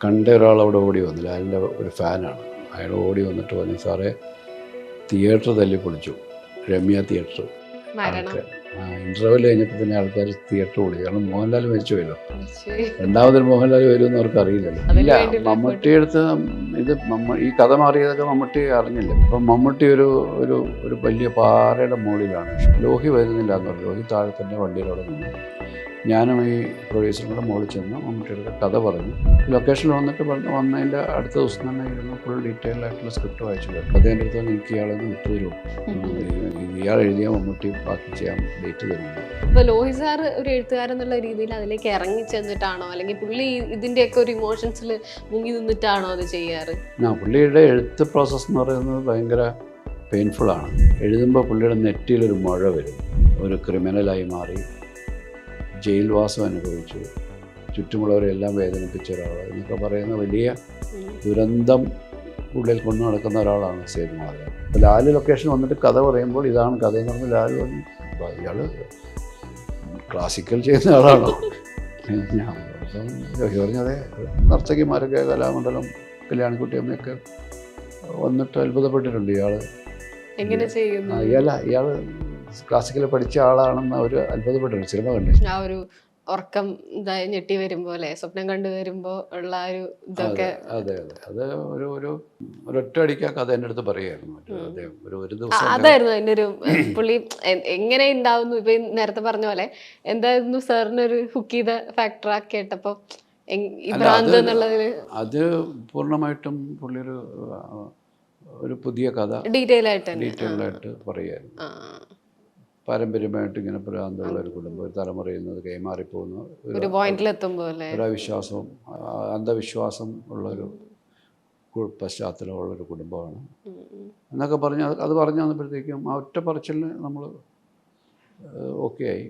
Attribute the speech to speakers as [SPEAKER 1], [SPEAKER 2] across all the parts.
[SPEAKER 1] കണ്ട ഒരാൾ അവിടെ ഓടി വന്നില്ല, അതിൻ്റെ ഒരു ഫാനാണ്. അയാൾ ഓടി വന്നിട്ട് പറഞ്ഞു, സാറേ തിയേറ്റർ തല്ലി പൊളിച്ചു, രമ്യ തിയേറ്റർ. ആൾക്കാർ ഇൻ്റർവെൽ കഴിഞ്ഞപ്പോൾ തന്നെ ആൾക്കാർ തിയേറ്റർ പൊളിച്ചു. കാരണം മോഹൻലാൽ മരിച്ചു പോയല്ലോ, രണ്ടാമതൊരു മോഹൻലാൽ വരുമെന്ന് അവർക്ക് അറിയില്ലല്ലോ. ഇല്ല, മമ്മൂട്ടി എടുത്ത് ഇത് ഈ കഥ മാറിയതൊക്കെ മമ്മൂട്ടി അറിഞ്ഞില്ല. അപ്പം മമ്മൂട്ടി ഒരു ഒരു ഒരു വലിയ പാറയുടെ മുകളിലാണ്, ലോഹി വരുന്നില്ല എന്ന് പറഞ്ഞു. ലോഹി താഴെ തന്നെ വണ്ടിയിലവിടെ നിന്നു. ഞാനും ഈ പ്രൊഡ്യൂസറും കൂടെ മുകളിൽ ചെന്ന് മമ്മൂട്ടിയുടെ കഥ പറഞ്ഞു. ലൊക്കേഷനിൽ വന്നിട്ട് വന്നതിൻ്റെ അടുത്ത ദിവസം തന്നെ ഇരുന്ന് ഫുൾ ഡീറ്റെയിൽ ആയിട്ടുള്ള സ്ക്രിപ്റ്റ് വായിച്ചു കേട്ടു. അദ്ദേഹത്തിൻ്റെ അടുത്ത് എനിക്ക് ഇയാളൊന്ന് വിട്ടുതരും, ഇയാൾ എഴുതിയ മമ്മൂട്ടി ബാക്കി ചെയ്യാൻ ഡേറ്റ് തരുന്നു.
[SPEAKER 2] അപ്പോൾ ലോഹി സാർ ഒരു എഴുത്തുകാരൻ എന്നുള്ള രീതിയിൽ അതിലേക്ക് ഇറങ്ങി ചെന്നിട്ടാണോ, അല്ലെങ്കിൽ പുള്ളി ഇതിൻ്റെയൊക്കെ ഒരു ഇമോഷൻസിൽ മുങ്ങി നിന്നിട്ടാണോ അത് ചെയ്യാറ്?
[SPEAKER 1] പുള്ളിയുടെ എഴുത്ത് പ്രോസസ്സ് എന്ന് പറയുന്നത് ഭയങ്കര പെയിൻഫുള്ളാണ്. എഴുതുമ്പോൾ പുള്ളിയുടെ നെറ്റിയിലൊരു മുഴ വരും, ഒരു ക്രിമിനലായി മാറി, ജയിൽവാസം അനുഭവിച്ചു, ചുറ്റുമുള്ളവരെല്ലാം വേദനിപ്പിച്ച ഒരാൾ എന്നൊക്കെ പറയുന്ന വലിയ ദുരന്തം ഉള്ളിൽ കൊണ്ടു നടക്കുന്ന ഒരാളാണ് സേതുമാധവൻ. അപ്പോൾ ലാൽ ലൊക്കേഷൻ വന്നിട്ട് കഥ പറയുമ്പോൾ ഇതാണ് കഥ എന്ന് പറഞ്ഞ് ലാൽ പറഞ്ഞു, അപ്പോൾ ഇയാൾ ക്ലാസിക്കൽ ചെയ്യുന്ന ആളാണോ? ഞാൻ പറഞ്ഞതേ, നർത്തകിമാരൊക്കെ കലാമണ്ഡലം കല്യാണിക്കുട്ടിയമ്മയൊക്കെ വന്നിട്ട് അത്ഭുതപ്പെട്ടിട്ടുണ്ട്.
[SPEAKER 2] എങ്ങനെ ചെയ്യുന്നു,
[SPEAKER 1] ഇയാൾ ക്ലാസിക്കൽ പഠിച്ച ആളാണെന്ന് അവർ അത്ഭുതപ്പെട്ടിട്ടുണ്ട് സിനിമ കണ്ടു.
[SPEAKER 2] ആ ഒരു ഉറക്കം ഞെട്ടി വരുമ്പോലെ, സ്വപ്നം കണ്ടു വരുമ്പോൾ ഉള്ള ഒരു ഇതൊക്കെ.
[SPEAKER 1] അതെ അതെ, അത് ഒരു ഒരൊറ്റ അടിക്കാ കഥ എൻ്റെ അടുത്ത് പറയായിരുന്നു. ഒരു ദിവസം
[SPEAKER 2] അതായിരുന്നു അതിൻ്റെ ഒരു പുള്ളി എങ്ങനെ ഉണ്ടാവുന്നു. ഇപ്പൊ നേരത്തെ പറഞ്ഞ പോലെ എന്തായിരുന്നു സാറിനൊരു ഹുക്ക് ചെയ്ത ഫാക്ടർ കേട്ടപ്പോൾ ഈ ഭ്രാന്ത് എന്നുള്ളതിൽ?
[SPEAKER 1] അത് പൂർണ്ണമായിട്ടും പുള്ളി ഒരു പുതിയ കഥ ഡീറ്റെയിൽ ആയിട്ട് പറയായിരുന്നു. പാരമ്പര്യമായിട്ട് ഇങ്ങനെ ഭ്രാന്തുള്ള ഒരു കുടുംബം, ഒരു തലമുറയിൽ നിന്ന് കൈമാറിപ്പോകുന്ന
[SPEAKER 2] ഒരു പോയിന്റിലെത്തുമ്പോൾ ഒരു
[SPEAKER 1] അവിശ്വാസവും അന്ധവിശ്വാസം ഉള്ളൊരു പശ്ചാത്തലമുള്ളൊരു കുടുംബമാണ് എന്നൊക്കെ പറഞ്ഞ് അത് പറഞ്ഞു വന്നപ്പോഴത്തേക്കും ആ ഒറ്റ പറച്ചിലിന് നമ്മൾ ഓക്കെ ആയി.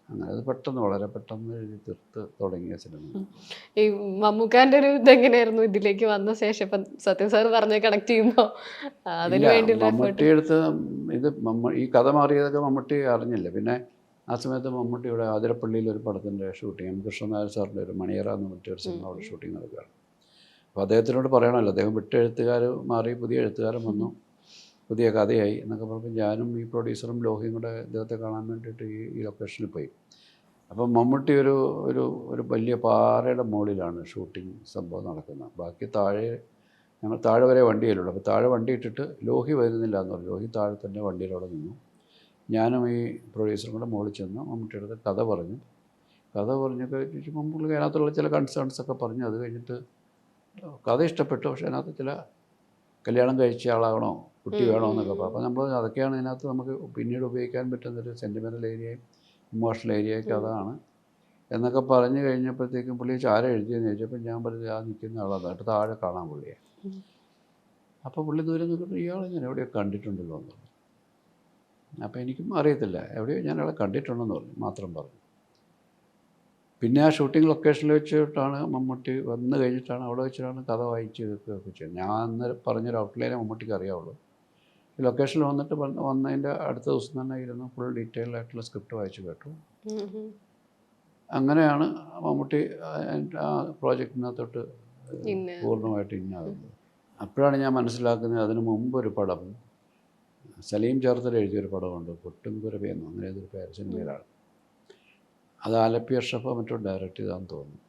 [SPEAKER 1] അങ്ങനെ അത് വളരെ പെട്ടെന്ന് എഴുതി തീർത്ത് തുടങ്ങിയ സിനിമ.
[SPEAKER 2] ഈ മമ്മൂക്കാന്റെ ഒരു ഇതെങ്ങനെയായിരുന്നു ഇതിലേക്ക് വന്ന ശേഷം? ഇപ്പം സത്യം സാർ പറഞ്ഞ് കണക്ട് ചെയ്യുമ്പോൾ അതിന് വേണ്ടി
[SPEAKER 1] മമ്മൂട്ടി എടുത്ത് ഈ കഥ മാറിയതൊക്കെ മമ്മൂട്ടി അറിഞ്ഞില്ല. പിന്നെ ആ സമയത്ത് മമ്മൂട്ടിയുടെ ആതിരപ്പള്ളിയിൽ ഒരു പടത്തിൻ്റെ ഷൂട്ടിങ്, എം കൃഷ്ണനായർ സാറിൻ്റെ ഒരു മണിയറ എന്ന് മറ്റൊരു സിനിമ അവിടെ ഷൂട്ടിങ് നടക്കുകയാണ്. അപ്പോൾ അദ്ദേഹത്തിനോട് പറയണമല്ലോ, അദ്ദേഹം വിട്ട എഴുത്തുകാർ മാറി പുതിയ എഴുത്തുകാരൻ വന്നു, പുതിയ കഥയായി എന്നൊക്കെ പറഞ്ഞപ്പോൾ ഞാനും ഈ പ്രൊഡ്യൂസറും ലോഹിയും കൂടെ അദ്ദേഹത്തെ കാണാൻ വേണ്ടിയിട്ട് ഈ ലൊക്കേഷനിൽ പോയി. അപ്പം മമ്മൂട്ടി ഒരു വലിയ പാറയുടെ മുകളിലാണ് ഷൂട്ടിംഗ് സംഭവം നടക്കുന്നത്. ബാക്കി ഞങ്ങൾ താഴെ വരെ വണ്ടിയിലുള്ളൂ. അപ്പോൾ താഴെ വണ്ടി ഇട്ടിട്ട് ലോഹി വരുന്നില്ല എന്ന് പറഞ്ഞു. ലോഹി താഴെ തന്നെ വണ്ടിയിലവിടെ നിന്നു. ഞാനും ഈ പ്രൊഡ്യൂസറും കൂടെ മുകളിൽ ചെന്ന് മമ്മൂട്ടിയുടെ അടുത്ത് കഥ പറഞ്ഞൊക്കെ ചോദിച്ചപ്പോൾ പുള്ളി അതിനകത്തുള്ള ചില കൺസേൺസൊക്കെ പറഞ്ഞു. അത് കഴിഞ്ഞിട്ട് കഥ ഇഷ്ടപ്പെട്ടു, പക്ഷേ അതിനകത്ത് ചില കല്യാണം കഴിച്ച ആളാകണോ, കുട്ടി വേണോ എന്നൊക്കെ പറഞ്ഞു. അപ്പോൾ നമ്മൾ അതൊക്കെയാണ് ഇതിനകത്ത് നമുക്ക് പിന്നീട് ഉപയോഗിക്കാൻ പറ്റുന്നൊരു സെൻറ്റിമെൻ്റൽ ഏരിയയും ഇമോഷണൽ ഏരിയയൊക്കെ അതാണ് എന്നൊക്കെ പറഞ്ഞു കഴിഞ്ഞപ്പോഴത്തേക്കും പുള്ളി ആരെ എഴുതിയെന്ന് ചോദിച്ചപ്പോൾ ഞാൻ പറഞ്ഞത് ആ നിൽക്കുന്ന ആളാണ്, എന്നിട്ട് താഴെ കാണാൻ പുള്ളിയെ. അപ്പോൾ പുള്ളി ദൂരം നിൽക്കുമ്പോൾ ഇയാളെ ഞാൻ എവിടെയോ കണ്ടിട്ടുണ്ടല്ലോ എന്ന് പറഞ്ഞു. അപ്പോൾ എനിക്കും അറിയത്തില്ല, എവിടെയോ ഞാൻ അയാളെ കണ്ടിട്ടുണ്ടെന്ന് പറഞ്ഞു, മാത്രം പറഞ്ഞു. പിന്നെ ആ ഷൂട്ടിംഗ് ലൊക്കേഷനിൽ വെച്ചിട്ടാണ് മമ്മൂട്ടി വന്നു കഴിഞ്ഞിട്ടാണ് അവിടെ വെച്ചിട്ടാണ് കഥ വായിച്ച് ഇതൊക്കെ ചെയ്തത്. ഞാൻ അന്ന് പറഞ്ഞൊരു ഔട്ട്ലൈനെ മമ്മൂട്ടിക്ക് അറിയാവുള്ളൂ. ഈ ലൊക്കേഷനിൽ വന്നിട്ട് വന്നതിൻ്റെ അടുത്ത ദിവസം തന്നെ ഇരുന്ന് ഫുൾ ഡീറ്റെയിൽ ആയിട്ടുള്ള സ്ക്രിപ്റ്റ് വായിച്ചു കേട്ടു. അങ്ങനെയാണ് മമ്മൂട്ടി ആ പ്രോജക്റ്റിനകത്തോട്ട് പൂർണ്ണമായിട്ട് ഇന്നാകുന്നത്. അപ്പോഴാണ് ഞാൻ മനസ്സിലാക്കുന്നത്, അതിന് മുമ്പൊരു പടം സലീം ചേർത്തല എഴുതിയൊരു പടമുണ്ട്, പൊട്ടും കുരവയെന്നോ അങ്ങനെ ഏതൊരു പേര് സിനിമയിലാണ്. അത് ആലപ്പി അഷ്റഫ് മറ്റോ ഡയറക്റ്റ് ചെയ്താന്ന് തോന്നുന്നു.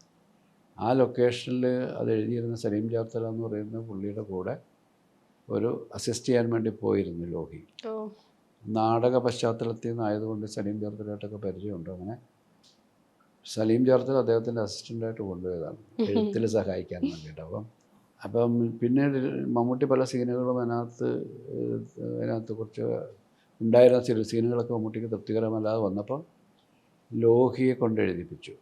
[SPEAKER 1] ആ ലൊക്കേഷനിൽ അത് എഴുതിയിരുന്ന സലീം ചേർത്തല എന്ന് പറയുന്ന പുള്ളിയുടെ കൂടെ ഒരു അസിസ്റ്റ് ചെയ്യാൻ വേണ്ടി പോയിരുന്നു ലോഹി. നാടക പശ്ചാത്തലത്തിൽ നിന്നായതുകൊണ്ട് സലീം ചേർത്തലായിട്ടൊക്കെ പരിചയമുണ്ട്. അങ്ങനെ സലീം ചേർത്തല അദ്ദേഹത്തിൻ്റെ അസിസ്റ്റൻ്റായിട്ട് കൊണ്ടുപോയതാണ് എഴുത്തിൽ സഹായിക്കാൻ വേണ്ടിയിട്ട്. അപ്പം പിന്നീട് മമ്മൂട്ടി പല സീനുകളും അതിനകത്ത് കുറച്ച് ഉണ്ടായിരുന്ന ചില സീനുകളൊക്കെ മമ്മൂട്ടിക്ക് തൃപ്തികരമല്ലാതെ വന്നപ്പോൾ ലോഹിയെ കൊണ്ട് എഴുതിപ്പിച്ചു.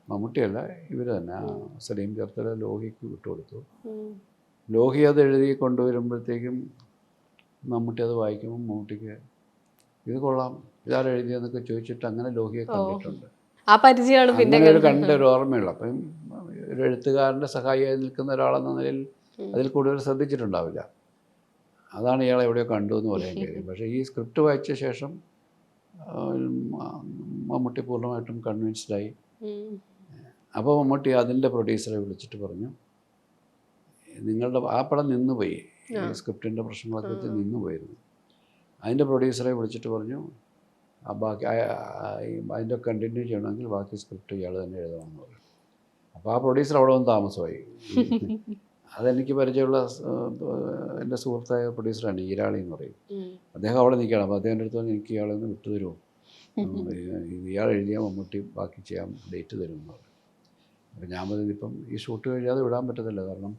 [SPEAKER 1] മമ്മൂട്ടിയല്ല, ഇവർ തന്നെ സലീം ചേർത്തല ലോഹിക്ക് വിട്ടുകൊടുത്തു. ലോഹി അത് എഴുതി കൊണ്ടുവരുമ്പോഴത്തേക്കും മമ്മൂട്ടി അത് വായിക്കുമ്പോൾ മമ്മൂട്ടിക്ക് ഇത് കൊള്ളാം, ഇതാരും എഴുതിയെന്നൊക്കെ ചോദിച്ചിട്ട് അങ്ങനെ ലോഹിയെ കണ്ടിട്ടുണ്ട്.
[SPEAKER 2] ആ പരിചയമാണ് പിന്നെ
[SPEAKER 1] കണ്ടൊരു ഓർമ്മയുള്ളൂ. അപ്പം ഒരു എഴുത്തുകാരൻ്റെ സഹായിയായി നിൽക്കുന്ന ഒരാളെന്ന നിലയിൽ അതിൽ കൂടുതൽ ശ്രദ്ധിച്ചിട്ടുണ്ടാവില്ല. അതാണ് ഇയാളെ എവിടെയോ കണ്ടു എന്ന് പറയാൻ കഴിയും. പക്ഷേ ഈ സ്ക്രിപ്റ്റ് വായിച്ച ശേഷം മമ്മൂട്ടി പൂർണ്ണമായിട്ടും കൺവിൻസ്ഡായി. അപ്പോൾ മമ്മൂട്ടി അതിൻ്റെ പ്രൊഡ്യൂസറെ വിളിച്ചിട്ട് പറഞ്ഞു, നിങ്ങളുടെ ആ പടം നിന്നുപോയി, ഈ സ്ക്രിപ്റ്റിൻ്റെ പ്രശ്നങ്ങളൊക്കെ വെച്ച് നിന്നുപോയിരുന്നു. അതിൻ്റെ പ്രൊഡ്യൂസറെ വിളിച്ചിട്ട് പറഞ്ഞു, ബാക്കി അതിൻ്റെ കണ്ടിന്യൂ ചെയ്യണമെങ്കിൽ ബാക്കി സ്ക്രിപ്റ്റ് ഇയാൾ തന്നെ എഴുതണമെന്ന് പറഞ്ഞു. അപ്പോൾ ആ പ്രൊഡ്യൂസർ അവിടെ വന്ന് താമസമായി. അതെനിക്ക് പരിചയമുള്ള എൻ്റെ സുഹൃത്തായ പ്രൊഡ്യൂസറാണ്, ഈരാളി എന്ന് പറയും. അദ്ദേഹം അവിടെ നിൽക്കുകയാണ്. അപ്പോൾ അദ്ദേഹത്തിൻ്റെ അടുത്ത് പറഞ്ഞു, എനിക്ക് ഇയാളെ ഒന്ന് വിട്ടു തരുമോ, ഇയാൾ എഴുതിയാൽ മമ്മൂട്ടി ബാക്കി ചെയ്യാൻ ഡേറ്റ് തരും എന്ന് പറഞ്ഞു. അപ്പോൾ ഞാൻ പറഞ്ഞത് ഇപ്പം ഈ ഷൂട്ട് കഴിയാതെ വിടാൻ പറ്റത്തില്ല, കാരണം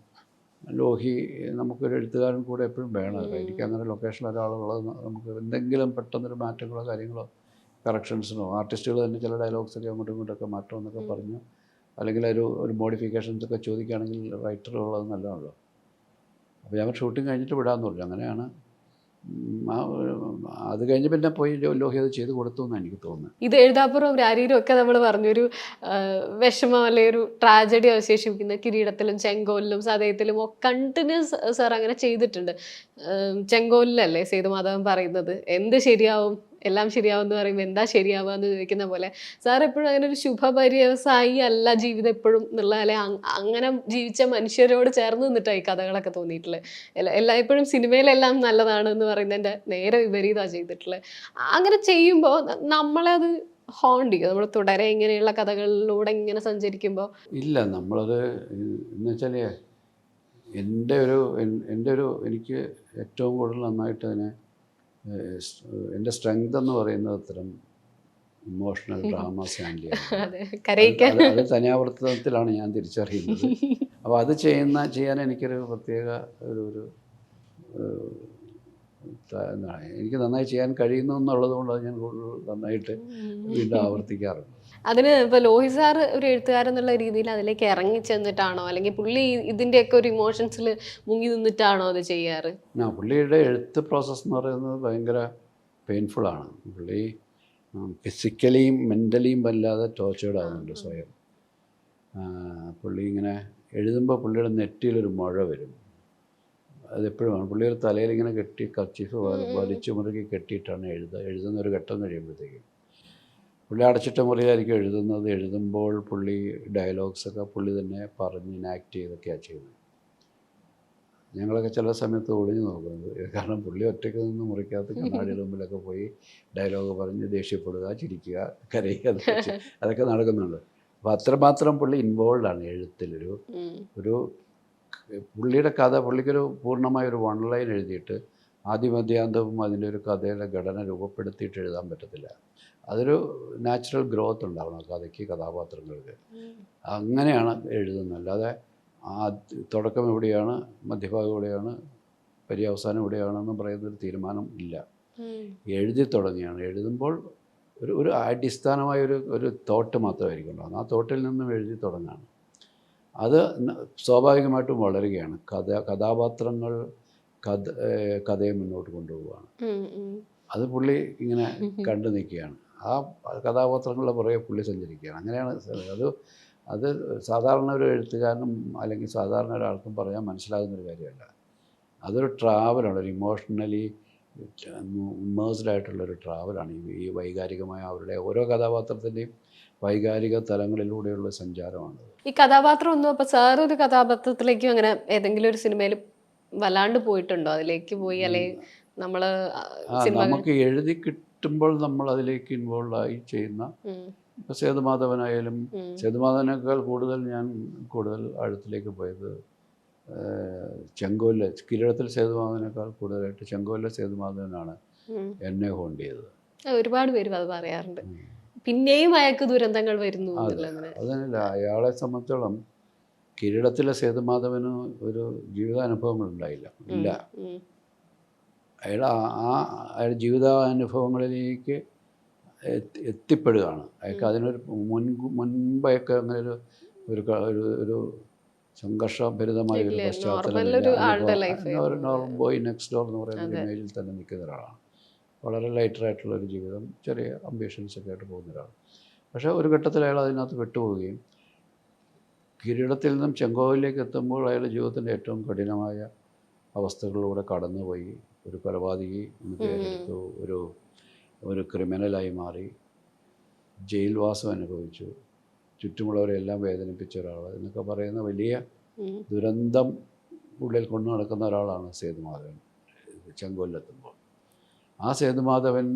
[SPEAKER 1] ലോഹി നമുക്കൊരു എഴുത്തുകാരൻ കൂടെ എപ്പോഴും വേണം. എനിക്ക് അങ്ങനെ ലൊക്കേഷനിൽ ഒരാളുള്ളത് നമുക്ക് എന്തെങ്കിലും പെട്ടെന്നൊരു മാറ്റങ്ങളോ കാര്യങ്ങളോ കറക്ഷൻസിനോ ആർട്ടിസ്റ്റുകൾ തന്നെ ചില ഡയലോഗ്സൊക്കെ അങ്ങോട്ടും ഇങ്ങോട്ടൊക്കെ മാറ്റമെന്നൊക്കെ പറഞ്ഞു, അല്ലെങ്കിൽ ഒരു മോഡിഫിക്കേഷൻസ് ഒക്കെ ചോദിക്കുകയാണെങ്കിൽ റൈറ്റർ ഉള്ളത് നല്ലതാണല്ലോ. അപ്പോൾ ഞാൻ ഷൂട്ടിങ് കഴിഞ്ഞിട്ട് വിടാമെന്ന് പറഞ്ഞു. അങ്ങനെയാണ് അത് കഴിഞ്ഞ് പിന്നെ പോയി ലോഹി അത് ചെയ്ത് കൊടുത്തു എന്നാണ് എനിക്ക് തോന്നുന്നത്.
[SPEAKER 2] ഇത് എഴുതാപ്പുറവും രാരീരും ഒക്കെ നമ്മൾ പറഞ്ഞൊരു വിഷമം അല്ലെ ഒരു ട്രാജഡി അവശേഷിപ്പിക്കുന്ന കിരീടത്തിലും ചെങ്കോലിലും സതയത്തിലും ഒക്കെ കണ്ടിന്യൂസ് സാർ അങ്ങനെ ചെയ്തിട്ടുണ്ട്. ചെങ്കോലിലല്ലേ സേതുമാധവൻ പറയുന്നത് എന്ത് ശരിയാവും, എല്ലാം ശരിയാവും എന്ന് പറയുമ്പോൾ എന്താ ശരിയാവുക എന്ന് ചോദിക്കുന്ന പോലെ സാർ എപ്പോഴും അങ്ങനെ ഒരു ശുഭപര്യവസായി അല്ല ജീവിതം എപ്പോഴും എന്നുള്ള, അല്ലെ അങ്ങനെ ജീവിച്ച മനുഷ്യരോട് ചേർന്ന് നിന്നിട്ടാണ് ഈ കഥകളൊക്കെ തോന്നിയിട്ടുള്ളത്. എപ്പോഴും സിനിമയിലെല്ലാം നല്ലതാണ് എന്ന് പറയുന്നതിൻ്റെ നേരെ വിപരീതമാണ് ചെയ്തിട്ടുള്ളത്. അങ്ങനെ ചെയ്യുമ്പോൾ നമ്മളെ അത് ഹോണ്ട് ചെയ്യും, നമ്മൾ തുടരെ ഇങ്ങനെയുള്ള കഥകളിലൂടെ ഇങ്ങനെ സഞ്ചരിക്കുമ്പോൾ.
[SPEAKER 1] ഇല്ല, നമ്മളത് എന്ന് വെച്ചാൽ എൻ്റെ ഒരു എനിക്ക് ഏറ്റവും കൂടുതൽ നന്നായിട്ട് അതിനെ എൻ്റെ സ്ട്രെങ്ത് എന്ന് പറയുന്നത് അത്തരം ഇമോഷണൽ ഡ്രാമാസ് ഹാൻഡിൽ ചെയ്യുന്നത്. അത് തനിയാവർത്തനത്തിലാണ് ഞാൻ തിരിച്ചറിയുന്നത്. അപ്പോൾ അത് ചെയ്യാൻ എനിക്കൊരു പ്രത്യേക ഒരു എന്താണ്, എനിക്ക് നന്നായി ചെയ്യാൻ കഴിയുന്നു എന്നുള്ളത് കൊണ്ട് അത് ഞാൻ കൂടുതൽ നന്നായിട്ട് വീണ്ടും ആവർത്തിക്കാറുണ്ട്.
[SPEAKER 2] അതിന് ഇപ്പോൾ ലോഹി സാർ ഒരു എഴുത്തുകാരൻ എന്നുള്ള രീതിയിൽ അതിലേക്ക് ഇറങ്ങി ചെന്നിട്ടാണോ, അല്ലെങ്കിൽ പുള്ളി ഇതിൻ്റെയൊക്കെ ഒരു ഇമോഷൻസിൽ മുങ്ങി നിന്നിട്ടാണോ അത് ചെയ്യാറ്?
[SPEAKER 1] പുള്ളിയുടെ എഴുത്ത് പ്രോസസ്സ് എന്ന് പറയുന്നത് ഭയങ്കര പെയിൻഫുള്ളാണ്. പുള്ളി ഫിസിക്കലിയും മെൻ്റലിയും വല്ലാതെ ടോർച്ചേർഡ് ആകുന്നുണ്ട് സ്വയം. പുള്ളി ഇങ്ങനെ എഴുതുമ്പോൾ പുള്ളിയുടെ നെറ്റിയിലൊരു മുഴ വരും. അതെപ്പോഴുമാണ് പുള്ളിയുടെ തലയിൽ ഇങ്ങനെ കെട്ടി കർച്ചീഫ് വലിച്ചു മുറുകി കെട്ടിയിട്ടാണ് എഴുതുന്ന ഒരു ഘട്ടം കഴിയുമ്പോഴത്തേക്കും പുള്ളി അടച്ചിട്ട മുറിയിലായിരിക്കും എഴുതുന്നത്. എഴുതുമ്പോൾ പുള്ളി ഡയലോഗ്സൊക്കെ പുള്ളി തന്നെ പറഞ്ഞ് ഇനാക്ട് ചെയ്തൊക്കെയാണ് ചെയ്യുന്നത്. ഞങ്ങളൊക്കെ ചില സമയത്ത് ഒളിഞ്ഞു നോക്കുന്നത്, കാരണം പുള്ളി ഒറ്റയ്ക്ക് നിന്ന് മുറിക്കകത്ത് കണ്ണാടിയുടെ മുമ്പിലൊക്കെ പോയി ഡയലോഗ് പറഞ്ഞ് ദേഷ്യപ്പെടുക, ചിരിക്കുക, കരയുക, അതൊക്കെ നടക്കുന്നുണ്ട്. അപ്പോൾ അത്രമാത്രം പുള്ളി ഇൻവോൾവാണ് എഴുത്തിലൊരു പുള്ളിയുടെ കഥ. പുള്ളിക്കൊരു പൂർണ്ണമായൊരു വൺ ലൈൻ എഴുതിയിട്ട് ആദ്യമധ്യാന്തവും അതിൻ്റെ ഒരു കഥയുടെ ഘടന രൂപപ്പെടുത്തിയിട്ട് എഴുതാൻ പറ്റത്തില്ല. അതൊരു നാച്ചുറൽ ഗ്രോത്ത് ഉണ്ടാവണം കഥയ്ക്ക്, കഥാപാത്രങ്ങൾക്ക്. അങ്ങനെയാണ് എഴുതുന്നത്. അല്ലാതെ തുടക്കം എവിടെയാണ്, മധ്യഭാഗം എവിടെയാണ്, പര്യവസാനം എവിടെയാണെന്നും പറയുന്നൊരു തീരുമാനം ഇല്ല. എഴുതി തുടങ്ങിയാണ്. എഴുതുമ്പോൾ ഒരു അടിസ്ഥാനമായ ഒരു തോട്ട് മാത്രമായിരിക്കും ഉണ്ടാകുന്നത്. ആ തോട്ടിൽ നിന്നും എഴുതി തുടങ്ങാണ്. അത് സ്വാഭാവികമായിട്ടും വളരുകയാണ്. കഥാപാത്രങ്ങൾ കഥയെ മുന്നോട്ട് കൊണ്ടുപോവുകയാണ്. അത് പുള്ളി ഇങ്ങനെ കണ്ടു നിൽക്കുകയാണ്. ആ കഥാപാത്രങ്ങളുടെ പുറകെ പുള്ളി സഞ്ചരിക്കുകയാണ്. അങ്ങനെയാണ് അത് സാധാരണ ഒരു എഴുത്തുകാരനും അല്ലെങ്കിൽ സാധാരണ ഒരാൾക്കും പറയാൻ മനസ്സിലാകുന്നൊരു കാര്യമല്ല. അതൊരു ട്രാവലാണ്, ഒരു ഇമോഷണലി ഇമ്മേഴ്സ്ഡ് ആയിട്ടുള്ളൊരു ട്രാവലാണ്. ഈ വൈകാരികമായ അവരുടെ ഓരോ കഥാപാത്രത്തിൻ്റെയും വൈകാരിക തലങ്ങളിലൂടെയുള്ള സഞ്ചാരമാണ്.
[SPEAKER 2] ഈ കഥാപാത്രം ഒന്നും അപ്പോൾ സാർ ഒരു കഥാപാത്രത്തിലേക്കും അങ്ങനെ ഏതെങ്കിലും ഒരു സിനിമയിൽ വല്ലാണ്ട് പോയിട്ടുണ്ടോ? അതിലേക്ക് പോയി, അല്ലെങ്കിൽ
[SPEAKER 1] നമുക്ക് എഴുതി കിട്ടുമ്പോൾ നമ്മൾ അതിലേക്ക് ഇൻവോൾവ് ആയി ചെയ്യുന്ന, ഇപ്പോൾ സേതുമാധവനായാലും സേതുമാധവനേക്കാൾ ഞാൻ കൂടുതൽ ആഴത്തിലേക്ക് പോയത് ചെങ്കോലിലെ കിരീടത്തിൽ സേതുമാധവനേക്കാൾ കൂടുതലായിട്ട് ചെങ്കോലിലെ സേതുമാധവനാണ് എന്നെ ഹോണ്ട് ചെയ്തത്.
[SPEAKER 2] ഒരുപാട് പേര് അത് പറയാറുണ്ട്. പിന്നെയും അയാൾക്ക് ദുരന്തങ്ങൾ വരുന്നു.
[SPEAKER 1] അതല്ല, അയാളെ സംബന്ധിച്ചോളം കിരീടത്തിലെ സേതുമാധവന് ഒരു ജീവിതാനുഭവങ്ങളുണ്ടായില്ല. ഇല്ല, അയാളുടെ ജീവിതാനുഭവങ്ങളിലേക്ക് എത്തിപ്പെടുകയാണ്. അയാൾക്ക് അതിനൊരു മുൻപൊക്കെ അങ്ങനെ ഒരു സംഘർഷഭരിതമായ ഒരു പശ്ചാത്തലം, ഒരു നോർമൽ ബോയ് നെക്സ്റ്റ് ഡോർ എന്ന് പറയുന്ന ഇമേജിൽ തന്നെ നിൽക്കുന്ന ഒരാളാണ്. വളരെ ലൈറ്ററായിട്ടുള്ളൊരു ജീവിതം, ചെറിയ അംബിഷൻസൊക്കെ ആയിട്ട് പോകുന്ന ഒരാൾ. പക്ഷേ ഒരു ഘട്ടത്തിൽ അയാൾ അതിനകത്ത് വിട്ടുപോവുകയും കിരീടത്തിൽ നിന്നും ചെങ്കോലിലേക്ക് എത്തുമ്പോൾ അയാളുടെ ജീവിതത്തിൻ്റെ ഏറ്റവും കഠിനമായ അവസ്ഥകളിലൂടെ കടന്നുപോയി. ഒരു കൊലപാതകി എന്ന് പേരെടുത്തു, ഒരു ക്രിമിനലായി മാറി, ജയിൽവാസം അനുഭവിച്ചു, ചുറ്റുമുള്ളവരെല്ലാം വേദനിപ്പിച്ച ഒരാൾ എന്നൊക്കെ പറയുന്ന വലിയ ദുരന്തം ഉള്ളിൽ കൊണ്ടു നടക്കുന്ന ഒരാളാണ് സേതുമാധവൻ ചെങ്കോലിലെത്തുമ്പോൾ. ആ സേതുമാധവൻ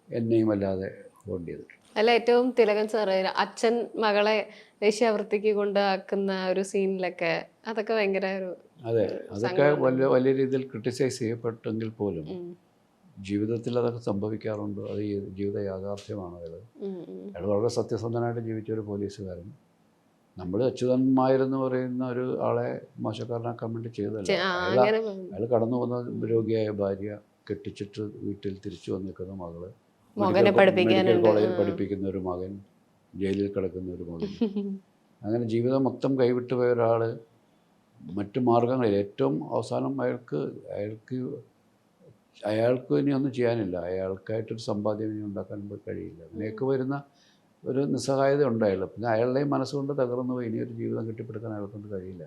[SPEAKER 1] എന്നെയും അല്ലാതെ ഹോണ്ട് ചെയ്തിട്ടുണ്ട്.
[SPEAKER 2] അല്ല, ഏറ്റവും തിലകൻ സാറ് അച്ഛൻ മകളെ വേശ്യാവൃത്തിക്ക് കൊണ്ടാക്കുന്ന ഒരു സീനിലൊക്കെ അതൊക്കെ ഭയങ്കര ഒരു
[SPEAKER 1] അതെ, അതൊക്കെ വലിയ വലിയ രീതിയിൽ ക്രിട്ടിസൈസ് ചെയ്യപ്പെട്ടെങ്കിൽ പോലും ജീവിതത്തിൽ അതൊക്കെ സംഭവിക്കാറുണ്ട്. അത് ജീവിത യാഥാർത്ഥ്യമാണ് അയാൾ. അയാൾ വളരെ സത്യസന്ധനായിട്ട് ജീവിച്ച ഒരു പോലീസുകാരൻ. നമ്മൾ അച്യുതന്മാരെന്ന് പറയുന്ന ഒരു ആളെ മോശക്കാരനാക്കാൻ വേണ്ടി ചെയ്തതല്ല. അയാൾ കടന്നു പോകുന്ന രോഗിയായ ഭാര്യ, കെട്ടിച്ചിട്ട് വീട്ടിൽ തിരിച്ചു വന്നിരിക്കുന്ന മകള്, മെഡിക്കൽ കോളേജിൽ പഠിപ്പിക്കുന്ന ഒരു മകൻ, ജയിലിൽ കിടക്കുന്ന ഒരു മകൻ, അങ്ങനെ ജീവിതം മൊത്തം കൈവിട്ടു പോയ ഒരാൾ മറ്റു മാർഗങ്ങളിൽ ഏറ്റവും അവസാനം അയാൾക്ക് ഇനി ഒന്നും ചെയ്യാനില്ല, അയാൾക്കായിട്ടൊരു സമ്പാദ്യം ഇനി ഉണ്ടാക്കാൻ കഴിയില്ല. അങ്ങനെയൊക്കെ വരുന്ന ഒരു നിസ്സഹായത ഉണ്ടായാലും പിന്നെ അയാളുടെയും മനസ്സുകൊണ്ട് തകർന്നു പോയി ഇനിയൊരു ജീവിതം കെട്ടിപ്പടുക്കാൻ അയാൾക്കൊണ്ട് കഴിയില്ല.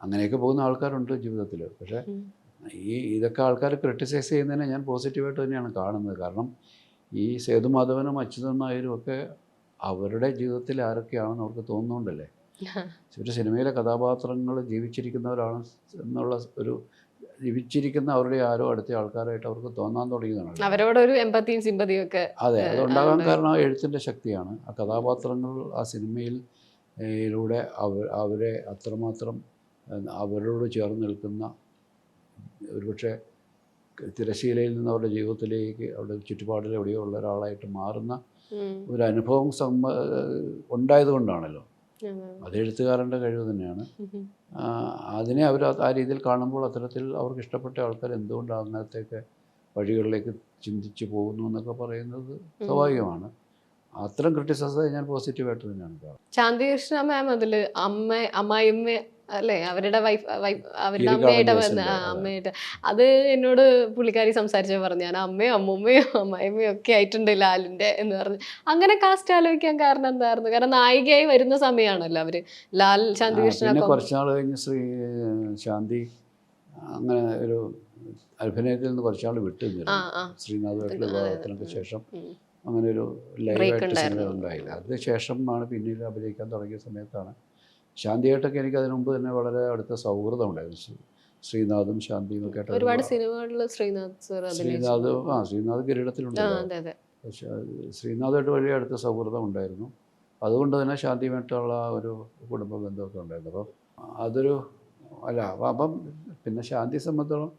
[SPEAKER 1] അങ്ങനെയൊക്കെ പോകുന്ന ആൾക്കാരുണ്ട് ജീവിതത്തിൽ. പക്ഷേ ഇതൊക്കെ ആൾക്കാർ ക്രിട്ടിസൈസ് ചെയ്യുന്നതിനെ ഞാൻ പോസിറ്റീവായിട്ട് തന്നെയാണ് കാണുന്നത്. കാരണം ഈ സേതുമാധവനും അച്യുതൻ നായരും ഒക്കെ അവരുടെ ജീവിതത്തിൽ ആരൊക്കെയാണെന്ന് അവർക്ക് തോന്നുന്നുണ്ടല്ലേ. ഒരു സിനിമയിലെ കഥാപാത്രങ്ങൾ ജീവിച്ചിരിക്കുന്നവരാണ് എന്നുള്ള ഒരു ജീവിച്ചിരിക്കുന്ന അവരുടെ ആരോ അടുത്ത ആൾക്കാരായിട്ട് അവർക്ക് തോന്നാൻ തുടങ്ങിയതാണ്.
[SPEAKER 2] അവരോടൊരു എമ്പത്തിയും സിമ്പതിയും ഒക്കെ.
[SPEAKER 1] അതെ, അതുണ്ടാകാൻ കാരണം എഴുത്തിൻ്റെ ശക്തിയാണ്. ആ കഥാപാത്രങ്ങൾ ആ സിനിമയിലൂടെ അവരെ അത്രമാത്രം അവരോട് ചേർന്ന് നിൽക്കുന്ന, ഒരുപക്ഷെ തിരശ്ശീലയിൽ നിന്ന് അവരുടെ ജീവിതത്തിലേക്ക് അവരുടെ ചുറ്റുപാടിൽ എവിടെയോ ഉള്ള ഒരാളായിട്ട് മാറുന്ന ഒരു അനുഭവം ഉണ്ടായതുകൊണ്ടാണല്ലോ. അത് എഴുത്തുകാരൻ്റെ കഴിവ് തന്നെയാണ്. അതിനെ അവർ ആ രീതിയിൽ കാണുമ്പോൾ അത്തരത്തിൽ അവർക്ക് ഇഷ്ടപ്പെട്ട ആൾക്കാർ എന്തുകൊണ്ട് അങ്ങനത്തെയൊക്കെ വഴികളിലേക്ക് ചിന്തിച്ച് പോകുന്നു എന്നൊക്കെ പറയുന്നത് സ്വാഭാവികമാണ്. അത്തരം ക്രിറ്റിസിസം ഞാൻ പോസിറ്റീവായിട്ട് തന്നെയാണ് കാണുന്നത്.
[SPEAKER 2] ശാന്തികൃഷ്ണ മാം അതിൽ അമ്മായിയമ്മ അല്ലേ, അവരുടെ അവരുടെ അമ്മയായിട്ട് വന്ന അമ്മയായിട്ട്, അത് എന്നോട് പുള്ളിക്കാരി സംസാരിച്ചപ്പോൾ പറഞ്ഞു, ഞാൻ അമ്മയും അമ്മൂമ്മയും അമ്മായിമ്മയും ഒക്കെ ആയിട്ടുണ്ട് ലാലിൻ്റെ എന്ന് പറഞ്ഞു. അങ്ങനെ കാസ്റ്റ് ആലോചിക്കാൻ കാരണം എന്തായിരുന്നു? കാരണം നായികയായി വരുന്ന സമയമാണല്ലോ അവര്, ലാൽ ശാന്തികൃഷ്ണ.
[SPEAKER 1] കുറച്ചുനാൾ കഴിഞ്ഞ് ശാന്തി അങ്ങനെ ഒരു അഭിനയത്തിൽ നിന്ന് കുറച്ചാൾ വിട്ടു നിന്നിരുന്നു. ശ്രീനാഥുമായിട്ടുള്ള വിവാഹത്തിനൊക്കെ ശേഷം അങ്ങനെ ഒരു ലൈവായിട്ട് സിനിമ ഉണ്ടായില്ല. അതിനുശേഷമാണ് പിന്നീട് അഭിനയിക്കാൻ തുടങ്ങിയ സമയത്താണ് ശാന്തിയായിട്ടൊക്കെ എനിക്ക് അതിനു മുമ്പ് തന്നെ വളരെ അടുത്ത സൗഹൃദം ഉണ്ടായിരുന്നു. ശ്രീനാഥും ശാന്തിയും ഒക്കെ ആയിട്ട്
[SPEAKER 2] ഒരുപാട് സിനിമകളിൽ
[SPEAKER 1] ശ്രീനാഥ് കിരീടത്തിലുണ്ടായിരുന്നു. പക്ഷേ ശ്രീനാഥുമായിട്ട് വലിയ അടുത്ത സൗഹൃദം ഉണ്ടായിരുന്നു. അതുകൊണ്ട് തന്നെ ശാന്തിയുമായിട്ടുള്ള ഒരു കുടുംബ ബന്ധമൊക്കെ ഉണ്ടായിരുന്നു. അപ്പം അതൊരു അപ്പം പിന്നെ ശാന്തിയെ സംബന്ധിച്ചോളം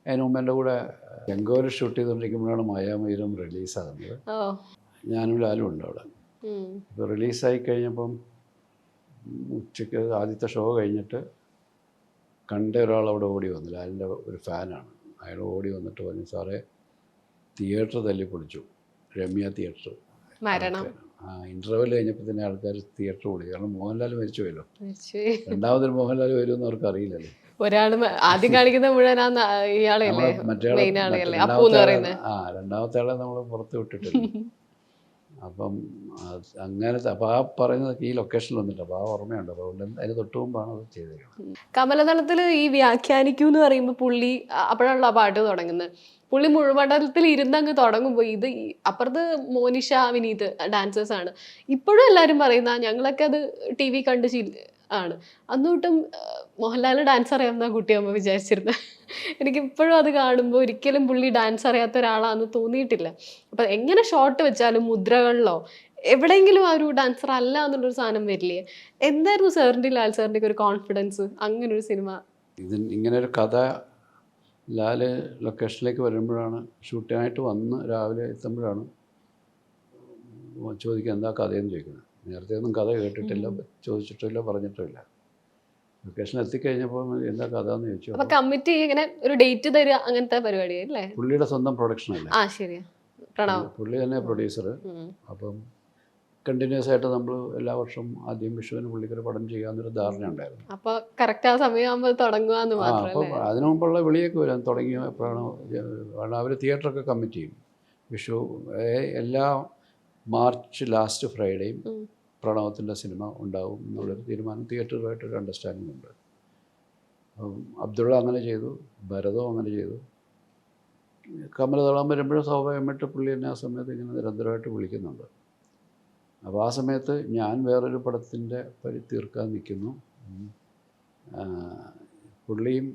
[SPEAKER 1] അതിന് മുമ്പ് എൻ്റെ കൂടെ ചെങ്കോൽ ഷൂട്ട് ചെയ്തുകൊണ്ടിരിക്കുമ്പോഴാണ് മായാമയൂരം റിലീസാകുന്നത്. ഞാനും ലാലും ഉണ്ട് അവിടെ. ഇപ്പോൾ റിലീസായി കഴിഞ്ഞപ്പം ഉച്ചയ്ക്ക് ആദ്യത്തെ ഷോ കഴിഞ്ഞിട്ട് കണ്ട ഒരാൾ അവിടെ ഓടി വന്നു. ലാലിൻ്റെ ഒരു ഫാനാണ്. അയാൾ ഓടി വന്നിട്ട് പറഞ്ഞു, സാറേ തിയേറ്റർ തല്ലി പൊളിച്ചു, രമ്യ തിയേറ്റർ. ഇൻ്റർവെൽ കഴിഞ്ഞപ്പോൾ തന്നെ ആൾക്കാർ തിയേറ്റർ ഓടി. കാരണം മോഹൻലാൽ മരിച്ചു പോയല്ലോ. രണ്ടാമതൊരു മോഹൻലാൽ വരുമെന്ന് അവർക്ക് അറിയില്ലല്ലോ.
[SPEAKER 2] ഒരാൾ ആദ്യം കാണിക്കുന്ന മുഴുവൻ
[SPEAKER 1] രണ്ടാമത്തെ ആളെ നമ്മൾ പുറത്ത് വിട്ടിട്ടില്ല. അപ്പം അങ്ങനത്തെ അപ്പം ആ പറയുന്നത് ഈ ലൊക്കേഷനിൽ വന്നിട്ട് അപ്പോൾ ആ ഓർമ്മയുണ്ട്. അപ്പോൾ അതിന് തൊട്ട് മുമ്പാണ് അത് ചെയ്തേക്കുന്നത്.
[SPEAKER 2] കമലതളത്തിൽ ഈ വ്യാഖ്യാനിക്കൂ എന്ന് പറയുമ്പോൾ പുള്ളി അപ്പോഴാണല്ലോ ആ പാട്ട് തുടങ്ങുന്നത്. പുള്ളി മുഴുമണ്ഡലത്തിൽ ഇരുന്നങ്ങ് തുടങ്ങുമ്പോൾ ഇത് അപ്പുറത്ത് മോനിഷ, വിനീത് ഡാൻസേഴ്സാണ്. ഇപ്പോഴും എല്ലാവരും പറയുന്ന, ഞങ്ങളൊക്കെ അത് TV കണ്ട് ആണ്. അന്നൊട്ടും മോഹൻലാൽ ഡാൻസ് അറിയാവുന്ന കുട്ടിയാകുമ്പോൾ വിചാരിച്ചിരുന്നത്. എനിക്കിപ്പോഴും അത് കാണുമ്പോൾ ഒരിക്കലും പുള്ളി ഡാൻസ് അറിയാത്ത ഒരാളാണെന്ന് തോന്നിയിട്ടില്ല. അപ്പം എങ്ങനെ ഷോട്ട് വെച്ചാലും മുദ്രകളിലോ എവിടെയെങ്കിലും ആ ഒരു ഡാൻസർ അല്ല എന്നുള്ളൊരു സാധനം വരില്ലേ? എന്തായിരുന്നു സാറിൻ്റെ, ലാൽ സാറിൻ്റെ ഒരു കോൺഫിഡൻസ് അങ്ങനൊരു സിനിമ?
[SPEAKER 1] ഇങ്ങനൊരു കഥ ലാല് ലൊക്കേഷനിലേക്ക് വരുമ്പോഴാണ്, ഷൂട്ടിനായിട്ട് വന്ന് രാവിലെ എത്തുമ്പോഴാണ് ചോദിക്കുക എന്താ കഥയെന്ന് ചോദിക്കുന്നത്. നേരത്തെ ഒന്നും കഥ കേട്ടിട്ടില്ല, ചോദിച്ചിട്ടില്ല, പറഞ്ഞിട്ടില്ല. ലൊക്കേഷൻ എത്തിക്കഴിഞ്ഞപ്പോൾ എന്താ കഥ എന്ന് ചോദിച്ചു.
[SPEAKER 2] അപ്പോൾ കമ്മിറ്റി ഇങ്ങനെ ഒരു ഡേറ്റ് തരിക അങ്ങനത്തെ പരിപാടി അല്ലേ?
[SPEAKER 1] പുള്ളിയുടെ സ്വന്തം പ്രൊഡക്ഷൻ അല്ലേ.
[SPEAKER 2] ശരിയാ,
[SPEAKER 1] പുള്ളി തന്നെ പ്രൊഡ്യൂസർ. അപ്പം കണ്ടിന്യൂസ് ആയിട്ട് നമ്മൾ എല്ലാ വർഷവും ആദ്യം വിഷുവിന് പുള്ളിക്കൊരു പടം ചെയ്യാമെന്നൊരു ധാരണ ഉണ്ടായിരുന്നു.
[SPEAKER 2] അപ്പോൾ കറക്റ്റ് ആ സമയമാകുമ്പോൾ തുടങ്ങുകയെന്ന് മാത്രം.
[SPEAKER 1] അപ്പോൾ അതിനു മുമ്പുള്ള വിളിയൊക്കെ വരാൻ തുടങ്ങിയ എപ്പോഴാണ് അവർ തിയേറ്ററൊക്കെ കമ്മിറ്റ് ചെയ്യും. വിഷു എല്ലാ മാർച്ച് ലാസ്റ്റ് ഫ്രൈഡേയും പ്രണവത്തിൻ്റെ സിനിമ ഉണ്ടാവും എന്നുള്ളൊരു തീരുമാനം തിയേറ്ററുമായിട്ടൊരു അണ്ടർസ്റ്റാൻഡിംഗ് ഉണ്ട്. അബ്ദുള്ള അങ്ങനെ ചെയ്തു, ഭരതവും അങ്ങനെ ചെയ്തു. കമലതളം വരുമ്പോഴും സ്വാഭാവികമായിട്ട് പുള്ളി എന്നെ ആ സമയത്ത് ഇങ്ങനെ നിരന്തരമായിട്ട് വിളിക്കുന്നുണ്ട്. അപ്പോൾ ആ സമയത്ത് ഞാൻ വേറൊരു പടത്തിൻ്റെ പരി തീർക്കാൻ നിൽക്കുന്നു. പുള്ളിയും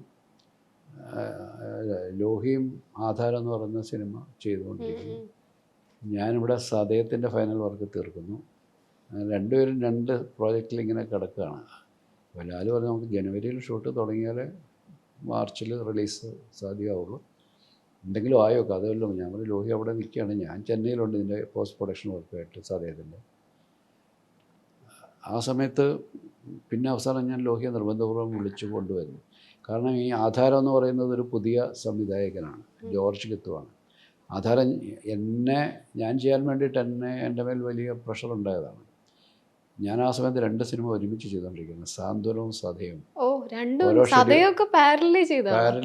[SPEAKER 1] ലോഹിയും ആധാരം എന്ന് പറയുന്ന സിനിമ ചെയ്തുകൊണ്ടിരിക്കുന്നു. ഞാനിവിടെ സതയത്തിൻ്റെ ഫൈനൽ വർക്ക് തീർക്കുന്നു. രണ്ടുപേരും രണ്ട് പ്രോജക്റ്റിൽ ഇങ്ങനെ കിടക്കുകയാണ്. അപ്പോൾ ലാൽ പറഞ്ഞു നമുക്ക് ജനുവരിയിൽ ഷൂട്ട് തുടങ്ങിയാൽ മാർച്ചിൽ റിലീസ് സാധ്യമാവുള്ളൂ, എന്തെങ്കിലും ആയോ കഥയല്ലോ. ഞാൻ പറഞ്ഞു ലോഹി അവിടെ നിൽക്കുകയാണ്, ഞാൻ ചെന്നൈയിലുണ്ട് ഇതിൻ്റെ പോസ്റ്റ് പ്രൊഡക്ഷൻ വർക്കായിട്ട് സതയത്തിൻ്റെ. ആ സമയത്ത് പിന്നെ അവസാനം ഞാൻ ലോഹിയെ നിർബന്ധപൂർവ്വം വിളിച്ചു കൊണ്ടുവരുന്നു. കാരണം ഈ ആധാരം എന്ന് പറയുന്നത് ഒരു പുതിയ സംവിധായകനാണ്, ജോർജ് കിത്തുവാണ്. ആധാരം ഞാൻ ചെയ്യാൻ വേണ്ടിയിട്ട് എൻ്റെ മേൽ വലിയ പ്രഷർ ഉണ്ടായതാണ്. ഞാൻ ആ സമയത്ത് 2 സിനിമ ഒരുമിച്ച് ചെയ്തുകൊണ്ടിരിക്കുന്നത്, സാന്ത്വനവും സതയവും. പാരലി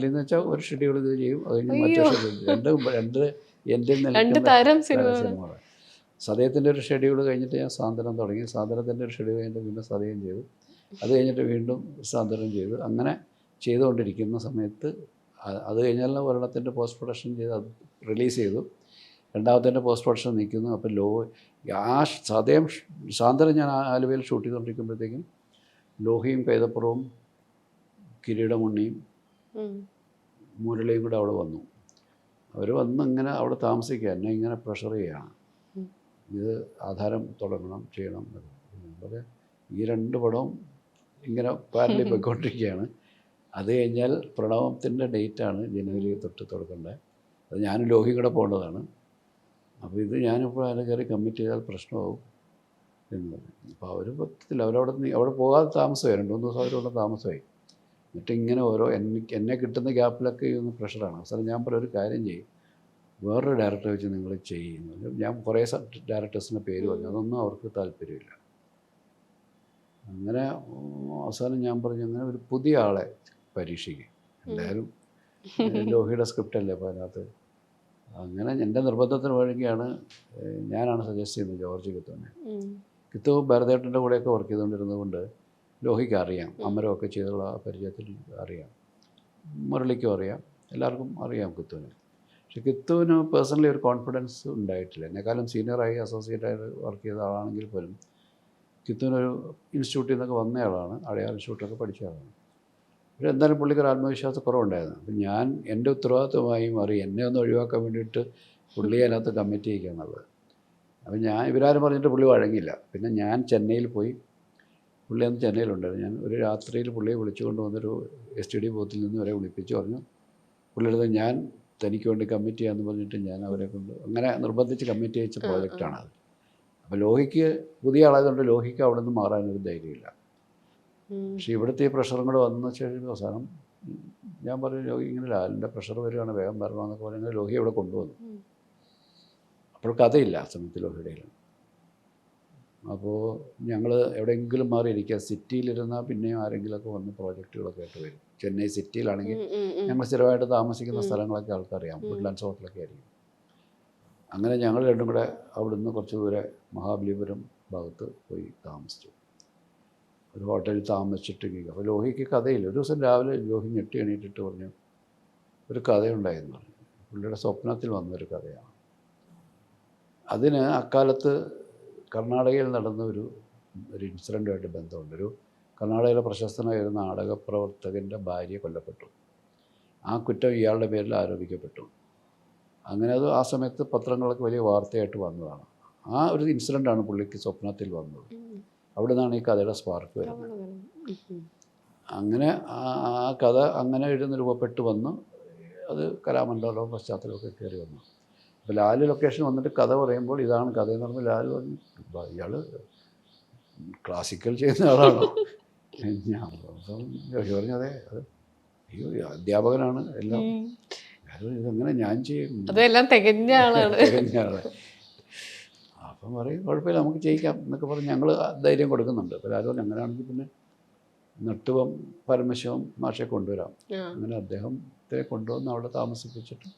[SPEAKER 1] എന്ന് വെച്ചാൽ ഒരു ഷെഡ്യൂൾ ഇത് ചെയ്യും, അത് കഴിഞ്ഞ് മറ്റേ ഷെഡ്യൂൾ രണ്ട് എൻ്റെ സിനിമകൾ. സതയത്തിൻ്റെ ഒരു ഷെഡ്യൂൾ കഴിഞ്ഞിട്ട് ഞാൻ സാന്ത്വനം തുടങ്ങി, സാന്ത്വനത്തിൻ്റെ ഒരു ഷെഡ്യൂൾ കഴിഞ്ഞിട്ട് പിന്നെ സതയം ചെയ്തു, അത് കഴിഞ്ഞിട്ട് വീണ്ടും സാന്ത്വനം ചെയ്തു. അങ്ങനെ ചെയ്തുകൊണ്ടിരിക്കുന്ന സമയത്ത് അത് കഴിഞ്ഞാൽ ഒരെണ്ണത്തിൻ്റെ പോസ്റ്റ് പ്രൊഡക്ഷൻ ചെയ്ത് അത് റിലീസ് ചെയ്തു, രണ്ടാമത്തിൻ്റെ പോസ്റ്റ് പ്രൊഡക്ഷൻ നിൽക്കുന്നു. അപ്പോൾ ആ സാന്ത്വനം ഞാൻ ആലുവയിൽ ഷൂട്ട് ചെയ്തുകൊണ്ടിരിക്കുമ്പോഴത്തേക്കും ലോഹിയും കൈതപ്പുറവും കിരീടമുണ്ണിയും മുരളിയും കൂടെ അവിടെ വന്നു. അവർ വന്ന് ഇങ്ങനെ അവിടെ താമസിക്കുക, എന്നെ ഇങ്ങനെ പ്രഷർ ചെയ്യുകയാണ്, ഇത് ആധാരം തുടങ്ങണം ചെയ്യണം എന്നൊക്കെ. ഈ 2 പടവും ഇങ്ങനെ പാരലി പോയിക്കൊണ്ടിരിക്കുകയാണ്. അത് കഴിഞ്ഞാൽ പ്രണവത്തിൻ്റെ ഡേറ്റാണ് ജനുവരി തൊട്ട് തുടങ്ങേണ്ടത്. അത് ഞാനും ലോഹി കൂടെ പോകേണ്ടതാണ്. അപ്പോൾ ഇത് ഞാനിപ്പോൾ അതിനെ കയറി കമ്മിറ്റ് ചെയ്താൽ പ്രശ്നമാവും എന്ന് പറഞ്ഞു. അപ്പോൾ അവർ പറ്റത്തില്ല, അവിടെ പോകാതെ താമസമായി, 2-3 ദിവസം അവരവിടെ താമസമായി. എന്നിട്ട് ഇങ്ങനെ എന്നെ കിട്ടുന്ന ഗ്യാപ്പിലൊക്കെ ഇന്ന് പ്രഷറാണ്. അവസാനം ഞാൻ പറയും ഒരു കാര്യം ചെയ്യും, വേറൊരു ഡയറക്ടറെ വെച്ച് നിങ്ങൾ ചെയ്യുന്നു. ഞാൻ കുറേ ഡയറക്ടേഴ്സിൻ്റെ പേര് പറഞ്ഞു, അതൊന്നും അവർക്ക് താല്പര്യമില്ല. അങ്ങനെ അവസാനം ഞാൻ പറഞ്ഞു അങ്ങനെ ഒരു പുതിയ ആളെ പരീക്ഷിക്കും, എന്തായാലും ലോഹിയുടെ സ്ക്രിപ്റ്റല്ലേ അപ്പോൾ അതിനകത്ത്. അങ്ങനെ എൻ്റെ നിർബന്ധത്തിന് വഴങ്ങിയാണ് ഞാനാണ് സജസ്റ്റ് ചെയ്യുന്നത് ജോർജ് കിത്തുവിനെ. കിത്തു ഭരതേട്ടൻ്റെ കൂടെയൊക്കെ വർക്ക് ചെയ്തുകൊണ്ടിരുന്നത് കൊണ്ട് ലോഹിക്ക് അറിയാം, അമരമൊക്കെ ചെയ്തുള്ള പരിചയത്തിൽ അറിയാം, മുരളിക്കും അറിയാം, എല്ലാവർക്കും അറിയാം കിത്തുവിന്. പക്ഷെ കിത്തുവിന് പേഴ്സണലി ഒരു കോൺഫിഡൻസ് ഉണ്ടായിട്ടില്ല. എന്നെക്കാളും സീനിയറായി അസോസിയേറ്റായിട്ട് വർക്ക് ചെയ്ത ആളാണെങ്കിൽ പോലും കിത്തുവിനൊരു ഇൻസ്റ്റിറ്റ്യൂട്ടിൽ നിന്നൊക്കെ വന്നയാളാണ്, അടയാർ ഇൻസ്റ്റിറ്റ്യൂട്ടൊക്കെ പഠിച്ച ആളാണ്. പക്ഷേ എന്തായാലും പുള്ളിക്കൊരു ആത്മവിശ്വാസ കുറവുണ്ടായിരുന്നു. അപ്പം ഞാൻ എൻ്റെ ഉത്തരവാദിത്വമായി മാറി, എന്നെ ഒന്ന് ഒഴിവാക്കാൻ വേണ്ടിയിട്ട് പുള്ളി അതിനകത്ത് കമ്മിറ്റ് ചെയ്യുക എന്നുള്ളത്. അപ്പം ഞാൻ ഇവരാരും പറഞ്ഞിട്ട് പുള്ളി വഴങ്ങില്ല. പിന്നെ ഞാൻ ചെന്നൈയിൽ പോയി, പുള്ളി അന്ന് ചെന്നൈയിലുണ്ടായിരുന്നു. ഞാൻ ഒരു രാത്രിയിൽ പുള്ളിയെ വിളിച്ചുകൊണ്ട് വന്നൊരു STD ബൂത്തിൽ നിന്ന് വരെ വിളിപ്പിച്ച് പറഞ്ഞു, പുള്ളിയുടെ ഞാൻ തനിക്ക് വേണ്ടി കമ്മിറ്റ് ചെയ്യാമെന്ന് പറഞ്ഞിട്ട് ഞാൻ അവരെ കൊണ്ട് അങ്ങനെ നിർബന്ധിച്ച് കമ്മിറ്റ് ചെയ്യിച്ച പ്രോജക്റ്റാണത്. അപ്പോൾ ലോഹിക്ക് പുതിയ ആളായതുകൊണ്ട് ലോഹിക്ക് അവിടെ നിന്ന് മാറാനൊരു ധൈര്യമില്ല. പക്ഷേ ഇവിടുത്തെ ഈ പ്രഷറും കൂടെ വന്നു കഴിയുമ്പോൾ അവസാനം ഞാൻ പറഞ്ഞു ലോഹി ഇങ്ങനെ ലാലിൻ്റെ പ്രഷർ വരികയാണ്, വേഗം വരണമെന്നൊക്കെ പറഞ്ഞാൽ ലോഹി ഇവിടെ കൊണ്ടുവന്നു. അപ്പോൾ കഥയില്ല ആ സമയത്ത് ലോഹിയുടെ. അപ്പോൾ ഞങ്ങൾ എവിടെയെങ്കിലും മാറി ഇരിക്കുക, സിറ്റിയിലിരുന്നാൽ പിന്നെയും ആരെങ്കിലുമൊക്കെ വന്ന് പ്രോജക്റ്റുകളൊക്കെ ആയിട്ട് വരും. ചെന്നൈ സിറ്റിയിലാണെങ്കിൽ ഞങ്ങൾ സ്ഥിരമായിട്ട് താമസിക്കുന്ന സ്ഥലങ്ങളൊക്കെ ആൾക്കറിയാം, വുഡ്ലാൻഡ്സ് ഹോട്ടലൊക്കെ ആയിരിക്കും. അങ്ങനെ ഞങ്ങൾ രണ്ടും കൂടെ അവിടുന്ന് കുറച്ച് ദൂരെ മഹാബലിപുരം ഭാഗത്ത് പോയി താമസിച്ചു, ഒരു ഹോട്ടലിൽ താമസിച്ചിട്ട്. അപ്പോൾ ലോഹിക്ക് കഥയില്ല. ഒരു ദിവസം രാവിലെ ലോഹി ഞെട്ടി എണീറ്റിട്ട് പറഞ്ഞു ഒരു കഥയുണ്ടായെന്ന് പറഞ്ഞു. പുള്ളിയുടെ സ്വപ്നത്തിൽ വന്നൊരു കഥയാണ്. അതിന് അക്കാലത്ത് കർണാടകയിൽ നടന്ന ഒരു ഇൻസിഡൻറ്റുമായിട്ട് ബന്ധമുണ്ട്. ഒരു കർണാടകയിലെ പ്രശസ്തനായ ഒരു നാടക പ്രവർത്തകൻ്റെ ഭാര്യ കൊല്ലപ്പെട്ടു. ആ കുറ്റം ഇയാളുടെ പേരിൽ ആരോപിക്കപ്പെട്ടു. അങ്ങനെ അത് ആ സമയത്ത് പത്രങ്ങളൊക്കെ വലിയ വാർത്തയായിട്ട് വന്നതാണ്. ആ ഒരു ഇൻസിഡൻ്റാണ് പുള്ളിക്ക് സ്വപ്നത്തിൽ വന്നത്. അവിടെ നിന്നാണ് ഈ കഥയുടെ സ്പാർക്ക് വരുന്നത്. അങ്ങനെ ആ കഥ അങ്ങനെ എഴുതുന്ന രൂപപ്പെട്ട് വന്നു. അത് കലാമണ്ഡലവും പശ്ചാത്തലമൊക്കെ കയറി വന്നു. അപ്പോൾ ലാൽ ലൊക്കേഷൻ വന്നിട്ട് കഥ പറയുമ്പോൾ ഇതാണ് കഥയെന്ന് പറയുമ്പോൾ ലാൽ പറഞ്ഞു ഇയാൾ ക്ലാസിക്കൽ ചെയ്യുന്ന ആളാണോ? ഞാൻ പറഞ്ഞു അതെ, അത് അയ്യോ അധ്യാപകനാണ് എല്ലാം, ഇതെങ്ങനെ ഞാൻ ചെയ്യും, തികഞ്ഞ ആളാണ്. അപ്പം പറയും കുഴപ്പമില്ല നമുക്ക് ചെയ്യിക്കാം എന്നൊക്കെ പറഞ്ഞ് ഞങ്ങൾ ധൈര്യം കൊടുക്കുന്നുണ്ട്. അപ്പോൾ ലാൽ അങ്ങനെയാണെങ്കിൽ പിന്നെ നെട്ടുവം പരമശിവം മാഷെ കൊണ്ടുവരാം. അങ്ങനെ അദ്ദേഹത്തെ കൊണ്ടുവന്ന് അവിടെ താമസിപ്പിച്ചിട്ട്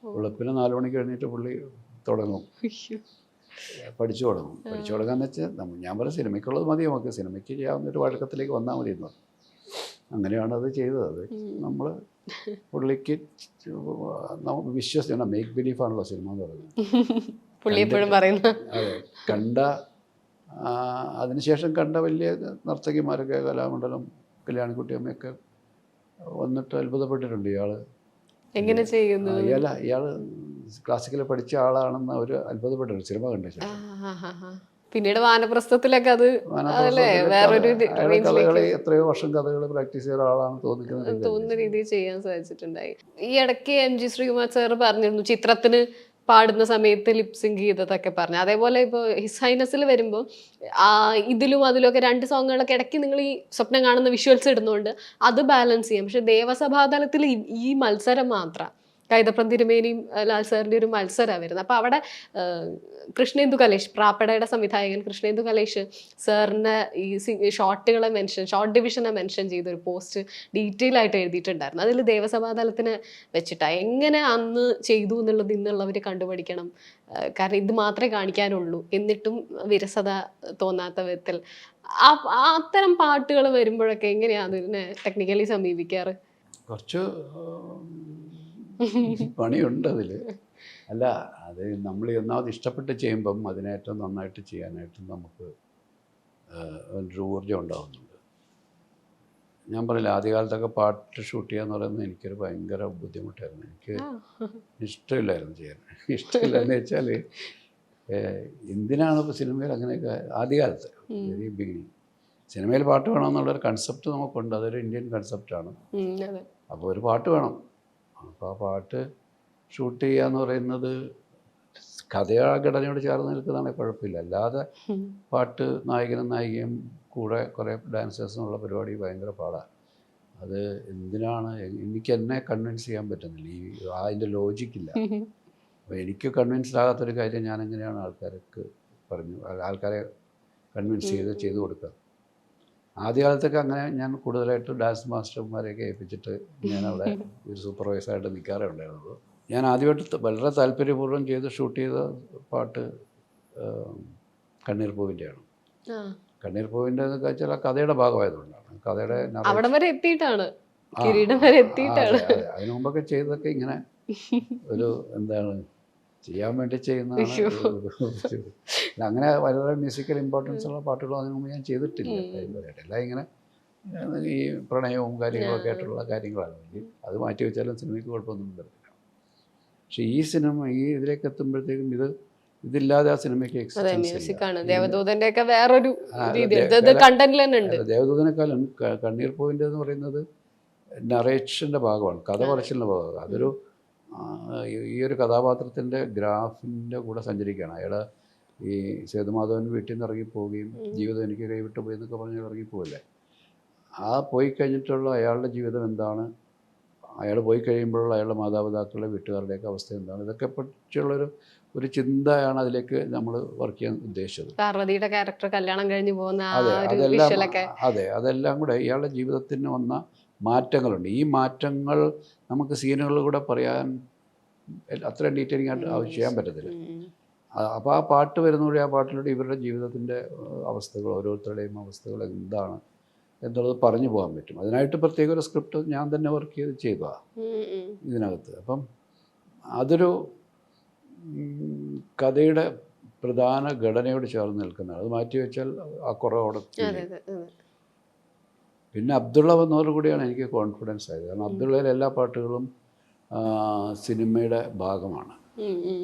[SPEAKER 1] വെളുപ്പിന് 4 മണിക്ക് എഴുന്നേറ്റ് പുള്ളി തുടങ്ങും, പഠിച്ചു തുടങ്ങും. പഠിച്ചു തുടങ്ങാന്ന് വെച്ചാൽ ഞാൻ പറയും സിനിമയ്ക്കുള്ളത് മതി, നമുക്ക് സിനിമയ്ക്ക് ചെയ്യാവുന്നൊരു വഴക്കത്തിലേക്ക് വന്നാൽ മതി എന്ന് പറഞ്ഞു. അങ്ങനെയാണ് അത് ചെയ്തത്. അത് നമ്മൾ പുള്ളിക്ക് വിശ്വസിക്കണം, മേക്ക് ബിലീഫാണല്ലോ സിനിമ എന്ന് പറയുന്നത്.
[SPEAKER 2] പുള്ളി എപ്പോഴും പറയുന്നത്.
[SPEAKER 1] അതെ, കണ്ട അതിനുശേഷം കണ്ട വലിയ നർത്തകിമാരൊക്കെ കലാമണ്ഡലം കല്യാണിക്കുട്ടിയമ്മയൊക്കെ വന്നിട്ട് അത്ഭുതപ്പെട്ടിട്ടുണ്ട്.
[SPEAKER 2] എങ്ങനെ ചെയ്യുന്നു?
[SPEAKER 1] ഇയാൾ ക്ലാസിക്കൽ പഠിച്ച ആളാണെന്ന് അവർ അത്ഭുതപ്പെട്ടിട്ടുണ്ട് സിനിമ കണ്ടിട്ട്.
[SPEAKER 2] പിന്നീട് വാനപ്രസ്ഥത്തിലൊക്കെ അത് വേറൊരു
[SPEAKER 1] കഥകളി എത്രയോ വർഷം കഥകൾ പ്രാക്ടീസ് ചെയ്ത ഒരാളാണെന്ന്
[SPEAKER 2] തോന്നുന്ന രീതിയിൽ ചെയ്യാൻ സാധിച്ചിട്ടുണ്ടായി. ഈ ഇടയ്ക്ക് MG ശ്രീകുമാർ സാർ പറഞ്ഞിരുന്നു ചിത്രത്തിന് പാടുന്ന സമയത്ത് ലിപ്സിങ്ക് ചെയ്തതൊക്കെ പറഞ്ഞു. അതേപോലെ ഇപ്പോൾ ഹിസ് ഹൈനസിൽ വരുമ്പോൾ ഇതിലും അതിലൊക്കെ 2 സോങ്ങുകളൊക്കെ ഇടയ്ക്ക് നിങ്ങൾ ഈ സ്വപ്നം കാണുന്ന വിഷ്വൽസ് ഇടുന്നതുകൊണ്ട് അത് ബാലൻസ് ചെയ്യാം. പക്ഷെ ദേവസഭാതലത്തിൽ ഈ മത്സരം മാത്രം കൈതപ്രം തിരുമേനിയും ലാൽ സാറിൻ്റെ ഒരു മത്സരമാണ് വരുന്നത്. അപ്പോൾ അവിടെ കൃഷ്ണേന്ദു കലേഷ്, പ്രാപ്പടയുടെ സംവിധായകൻ കൃഷ്ണേന്ദു കലേഷ് സാറിൻ്റെ ഈ ഷോർട്ടുകളെ ഷോർട്ട് ഡിവിഷനെ മെൻഷൻ ചെയ്തൊരു പോസ്റ്റ് ഡീറ്റെയിൽ ആയിട്ട് എഴുതിയിട്ടുണ്ടായിരുന്നു. അതിൽ ദേവസഭാതലത്തിന് വെച്ചിട്ടാണ് എങ്ങനെ അന്ന് ചെയ്തു എന്നുള്ളത് ഇന്നുള്ളവർ കണ്ടുപിടിക്കണം. കാരണം ഇത് മാത്രമേ കാണിക്കാനുള്ളൂ, എന്നിട്ടും വിരസത തോന്നാത്ത വിധത്തിൽ അത്തരം പാട്ടുകൾ വരുമ്പോഴൊക്കെ എങ്ങനെയാണ് അതിനെ ടെക്നിക്കലി സമീപിക്കാറ്?
[SPEAKER 1] കുറച്ച് പണിയുണ്ട് അതിൽ. അല്ല, അത് നമ്മൾ ഒന്നാമത് ഇഷ്ടപ്പെട്ട് ചെയ്യുമ്പം അതിനേറ്റവും നന്നായിട്ട് ചെയ്യാനായിട്ട് നമുക്ക് ഒരു ഊർജ്ജം ഉണ്ടാകുന്നുണ്ട്. ഞാൻ പറയില്ല, ആദ്യകാലത്തൊക്കെ പാട്ട് ഷൂട്ട് ചെയ്യാന്ന് പറയുന്നത് എനിക്കൊരു ഭയങ്കര ബുദ്ധിമുട്ടായിരുന്നു. എനിക്ക് ഇഷ്ടമില്ലായിരുന്നു ചെയ്യാൻ. ഇഷ്ടമില്ലെന്ന് വെച്ചാൽ എന്തിനാണ് ഇപ്പോൾ സിനിമയിൽ അങ്ങനെയൊക്കെ ആദ്യകാലത്ത് വെരി ബിഗിനിങ് സിനിമയിൽ പാട്ട് വേണമെന്നുള്ളൊരു കൺസെപ്റ്റ് നമുക്കുണ്ട്. അതൊരു ഇന്ത്യൻ കൺസെപ്റ്റാണ്. അപ്പോൾ ഒരു പാട്ട് വേണം. അപ്പോൾ ആ പാട്ട് ഷൂട്ട് ചെയ്യുക എന്ന് പറയുന്നത് ഘടനയോട് ചേർന്ന് നിൽക്കുന്നതാണെങ്കിൽ കുഴപ്പമില്ല. അല്ലാതെ പാട്ട് നായകനും നായികയും കൂടെ കുറേ ഡാൻസേഴ്സിനുള്ള പരിപാടി ഭയങ്കര പാടാണ്. അത് എന്തിനാണ് എനിക്ക് എന്നെ കൺവിൻസ് ചെയ്യാൻ പറ്റുന്നില്ല. അതിൻ്റെ ലോജിക്കില്ല. അപ്പോൾ എനിക്ക് കൺവിൻസ്ഡ് ആകാത്തൊരു കാര്യം ഞാൻ എങ്ങനെയാണ് ആൾക്കാരെ കൺവിൻസ് ചെയ്ത് കൊടുക്കുക. ആദ്യകാലത്തൊക്കെ അങ്ങനെ ഞാൻ കൂടുതലായിട്ട് ഡാൻസ് മാസ്റ്റർമാരെയൊക്കെ ഏൽപ്പിച്ചിട്ട് ഞാൻ അവിടെ ഒരു സൂപ്പർവൈസറായിട്ട് നിൽക്കാറേ ഉണ്ടായിരുന്നത്. ഞാൻ ആദ്യമായിട്ട് വളരെ താല്പര്യപൂർവ്വം ഷൂട്ട് ചെയ്ത പാട്ട് കണ്ണീർ പൂവിൻ്റെയാണ്. കണ്ണീർ പൂവിൻ്റെ എന്നൊക്കെ വെച്ചാൽ ആ കഥയുടെ ഭാഗമായതുകൊണ്ടാണ്. കഥയുടെ അതിനു മുമ്പൊക്കെ ചെയ്തതൊക്കെ ഇങ്ങനെ ഒരു എന്താണ് ചെയ്യാൻ വേണ്ടി ചെയ്യുന്നതാണ്. അങ്ങനെ വളരെ മ്യൂസിക്കൽ ഇമ്പോർട്ടൻസ് ഉള്ള പാട്ടുകളും അതിനു മുമ്പ് ഞാൻ ചെയ്തിട്ടില്ല. എല്ലാം ഇങ്ങനെ ഈ പ്രണയവും കാര്യങ്ങളൊക്കെ ആയിട്ടുള്ള കാര്യങ്ങളാണ്. അത് മാറ്റി വെച്ചാലും സിനിമയ്ക്ക് കുഴപ്പമൊന്നും വരത്തില്ല. പക്ഷെ ഈ സിനിമ ഇതിലേക്ക് എത്തുമ്പോഴത്തേക്കും ഇതില്ലാതെ ആ സിനിമയ്ക്ക് ദേവദൂതനേക്കാളും കണ്ണീർ പൂവിൻ്റെ എന്ന് പറയുന്നത് നറേഷൻ്റെ ഭാഗമാണ്, കഥ പറച്ചിലിൻ്റെ ഭാഗമാണ്. അതൊരു ഈ ഒരു കഥാപാത്രത്തിൻ്റെ ഗ്രാഫിൻ്റെ കൂടെ സഞ്ചരിക്കുകയാണ്. അയാൾ ഈ സേതുമാധവൻ വീട്ടിൽ നിന്ന് ഇറങ്ങിപ്പോവുകയും ജീവിതം എനിക്ക് കൈവിട്ട് പോയി എന്നൊക്കെ പറഞ്ഞ് ഇറങ്ങിപ്പോവില്ലേ. ആ പോയി കഴിഞ്ഞിട്ടുള്ള അയാളുടെ ജീവിതം എന്താണ്, അയാൾ പോയി കഴിയുമ്പോഴുള്ള അയാളുടെ മാതാപിതാക്കളുടെ വീട്ടുകാരുടെയൊക്കെ അവസ്ഥ എന്താണ്, ഇതൊക്കെ പറ്റിയുള്ളൊരു ചിന്തയാണ് അതിലേക്ക് നമ്മൾ വർക്ക് ചെയ്യാൻ ഉദ്ദേശിച്ചത്.
[SPEAKER 2] പാർവതിയുടെ ക്യാരക്ടർ കല്യാണം കഴിഞ്ഞ് പോകുന്ന
[SPEAKER 1] അതെല്ലാം കൂടെ ഇയാളുടെ ജീവിതത്തിന് വന്ന മാറ്റങ്ങളുണ്ട്. ഈ മാറ്റങ്ങൾ നമുക്ക് സീനുകളിലൂടെ പറയാൻ അത്രയും ഡീറ്റെയിലിംഗ് ആയിട്ട് ചെയ്യാൻ പറ്റത്തില്ല. അപ്പോൾ ആ പാട്ട് വരുന്നതോടെ ആ പാട്ടിലൂടെ ഇവരുടെ ജീവിതത്തിൻ്റെ അവസ്ഥകൾ, ഓരോരുത്തരുടെയും അവസ്ഥകൾ എന്താണ് എന്നുള്ളത് പറഞ്ഞു പോകാൻ പറ്റും. അതിനായിട്ട് പ്രത്യേക ഒരു സ്ക്രിപ്റ്റ് ഞാൻ തന്നെ വർക്ക് ചെയ്തതാണ് ഇതിനകത്ത്. അപ്പം അതൊരു കഥയുടെ പ്രധാന ഘടനയോട് ചേർന്ന് നിൽക്കുന്നതാണ്. അത് മാറ്റി വെച്ചാൽ ആ കുറവോടെ. പിന്നെ അബ്ദുള്ള വന്നതോടുകൂടിയാണ് എനിക്ക് കോൺഫിഡൻസ് ആയത്. കാരണം അബ്ദുള്ളയിലെ എല്ലാ പാട്ടുകളും സിനിമയുടെ ഭാഗമാണ്.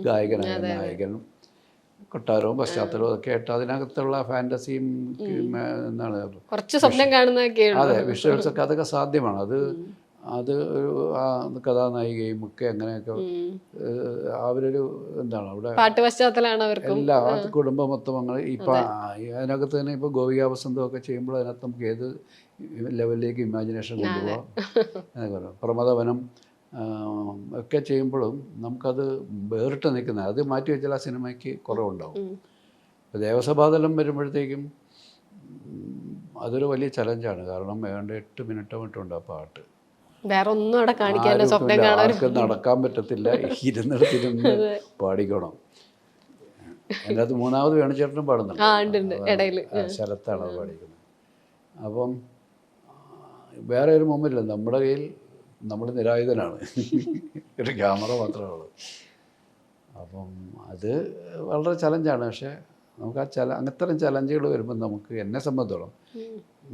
[SPEAKER 1] ഗായകനായ നായകനും കൊട്ടാരവും പശ്ചാത്തലവും ഒക്കെ ആയിട്ട് അതിനകത്തുള്ള ഫാൻറ്റസിയും എന്താണ്
[SPEAKER 2] കുറച്ച് സ്വപ്നം കാണുന്നതൊക്കെ,
[SPEAKER 1] അതെ, വിഷ്വൽസൊക്കെ അതൊക്കെ സാധ്യമാണ്. അത് ഒരു കഥാനായികയും ഒക്കെ അങ്ങനെയൊക്കെ അവരൊരു എന്താണ് അവിടെ
[SPEAKER 2] പാട്ട് പശ്ചാത്തലമാണ്
[SPEAKER 1] എല്ലാ കുടുംബം മൊത്തം അങ്ങനെ. ഇപ്പം അതിനകത്ത് തന്നെ ഇപ്പോൾ ഗോപിക വസന്തമൊക്കെ ചെയ്യുമ്പോൾ അതിനകത്ത് നമുക്ക് ഏത് ലെവലിലേക്ക് ഇമാജിനേഷൻ കൊണ്ടുപോകാം എന്നൊക്കെ പറയാം. പ്രമദവനം ഒക്കെ ചെയ്യുമ്പോഴും നമുക്കത് വേറിട്ട് നിൽക്കുന്നത്, അത് മാറ്റി വെച്ചാൽ ആ സിനിമയ്ക്ക് കുറവുണ്ടാവും. ഇപ്പോൾ ദേവസഭാതലം വരുമ്പോഴത്തേക്കും അതൊരു വലിയ ചലഞ്ചാണ്. കാരണം ഏതാണ്ട് 8 മിനിറ്റോ മറ്റുണ്ട് ആ പാട്ട്.
[SPEAKER 2] വേറെ ഒന്നും അവിടെ കാണിക്കാനോ സ്വപ്നം കാണാനോ
[SPEAKER 1] നടക്കാൻ പറ്റത്തില്ല, ഇരുന്നിടത്തിരുന്ന് പാടിക്കണം. എൻ്റെ അത് മൂന്നാമത് വേണുചേട്ടനും പാടുന്നുണ്ട്, ശരത്താണ് അത് പാടിക്കുന്നത്. അപ്പം വേറെ ഒരു മൊമെൻ്റില്ല, നമ്മുടെ കയ്യിൽ നമ്മൾ നിരായുധനാണ്, ഒരു ക്യാമറ മാത്രമേ ഉള്ളൂ. അപ്പം അത് വളരെ ചലഞ്ചാണ്. പക്ഷേ നമുക്ക് അങ്ങനത്തെ ചലഞ്ചുകൾ വരുമ്പോൾ നമുക്ക് എന്നെ സംബന്ധിച്ചോളം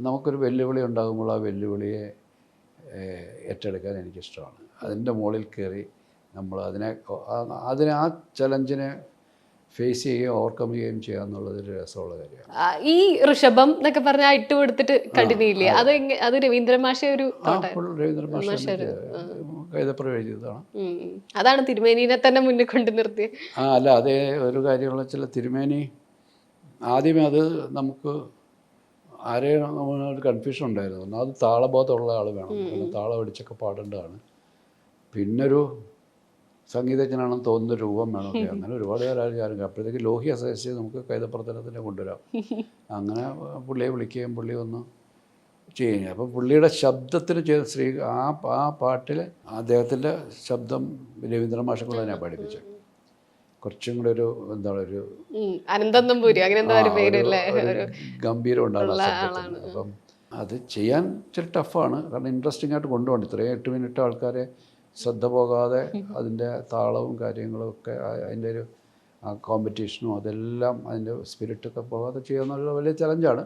[SPEAKER 1] നമുക്കൊരു വെല്ലുവിളി ഉണ്ടാകുമ്പോൾ ആ വെല്ലുവിളിയെ ഏറ്റെടുക്കാൻ എനിക്കിഷ്ടമാണ്. അതിൻ്റെ മുകളിൽ കയറി നമ്മൾ അതിനെ ആ ചലഞ്ചിനെ ഫേസ് ചെയ്യുകയും ഓവർകം ചെയ്യുകയും ചെയ്യുക എന്നുള്ളത് ഒരു രസമുള്ള കാര്യമാണ്.
[SPEAKER 2] ഈ ഋഷഭം എന്നൊക്കെ പറഞ്ഞാൽ ഇട്ട് കൊടുത്തിട്ട് കണ്ടിന്യൂ ഇല്ലേ, അത് രവീന്ദ്രൻ മാഷ ഒരു
[SPEAKER 1] രവീന്ദ്രൻ മാഷ കൈതപ്രം എഴുതിയതാണ്.
[SPEAKER 2] അതാണ് തിരുമേനിനെ തന്നെ മുന്നിൽ കൊണ്ട് നിർത്തിയത്.
[SPEAKER 1] അല്ല, അതേ ഒരു കാര്യമുള്ള ചില തിരുമേനി ആദ്യമേ അത് നമുക്ക് ആരെയും ഒരു കൺഫ്യൂഷൻ ഉണ്ടായിരുന്നു. അത് താളബോധമുള്ള ആൾ വേണം, പിന്നെ താളം അടിച്ചൊക്കെ പാടേണ്ടതാണ്, പിന്നൊരു സംഗീതജ്ഞനാണെന്ന് തോന്നുന്ന രൂപം വേണമൊക്കെ, അങ്ങനെ ഒരുപാട് കാര്യം. അപ്പോഴത്തേക്ക് ലോഹി അസൈസ് നമുക്ക് കൈതപ്രവർത്തനത്തിനെ കൊണ്ടുവരാം. അങ്ങനെ പുള്ളിയെ വിളിക്കുകയും പുള്ളി ഒന്ന് ചെയ്യുക. അപ്പം പുള്ളിയുടെ ശബ്ദത്തിന് ആ പാട്ടിൽ അദ്ദേഹത്തിൻ്റെ ശബ്ദം രവീന്ദ്രൻ മാഷെ കൊണ്ട് തന്നെയാണ് പഠിപ്പിച്ചത്. കുറച്ചും കൂടെ ഒരു എന്താണ് ഒരു ഗംഭീരം ഉണ്ടാകുന്ന ശബ്ദത്തിന്. അപ്പം അത് ചെയ്യാൻ ഇച്ചിരി ടഫാണ്, കാരണം ഇൻട്രസ്റ്റിംഗ് ആയിട്ട് കൊണ്ടുപോകണം. ഇത്രയും 8 മിനിറ്റ് ആൾക്കാരെ ശ്രദ്ധ പോകാതെ അതിൻ്റെ താളവും കാര്യങ്ങളും ഒക്കെ അതിൻ്റെ ഒരു കോമ്പറ്റീഷനും അതെല്ലാം അതിൻ്റെ സ്പിരിറ്റൊക്കെ പോകാതെ ചെയ്യാന്നുള്ള വലിയ ചലഞ്ചാണ്.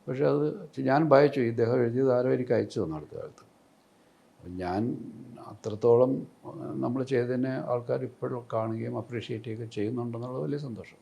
[SPEAKER 1] പക്ഷെ അത് ഞാൻ വായിച്ചു, ഇദ്ദേഹം എഴുതിയത് ആരോ എനിക്ക് അയച്ചു തന്നു അടുത്ത കാലത്ത്. ഞാൻ അത്രത്തോളം നമ്മൾ ചെയ്തതിനെ ആൾക്കാർ ഇപ്പോഴും കാണുകയും അപ്രീഷിയേറ്റ് ചെയ്യുകയും ചെയ്യുന്നുണ്ടെന്നുള്ള വലിയ സന്തോഷം.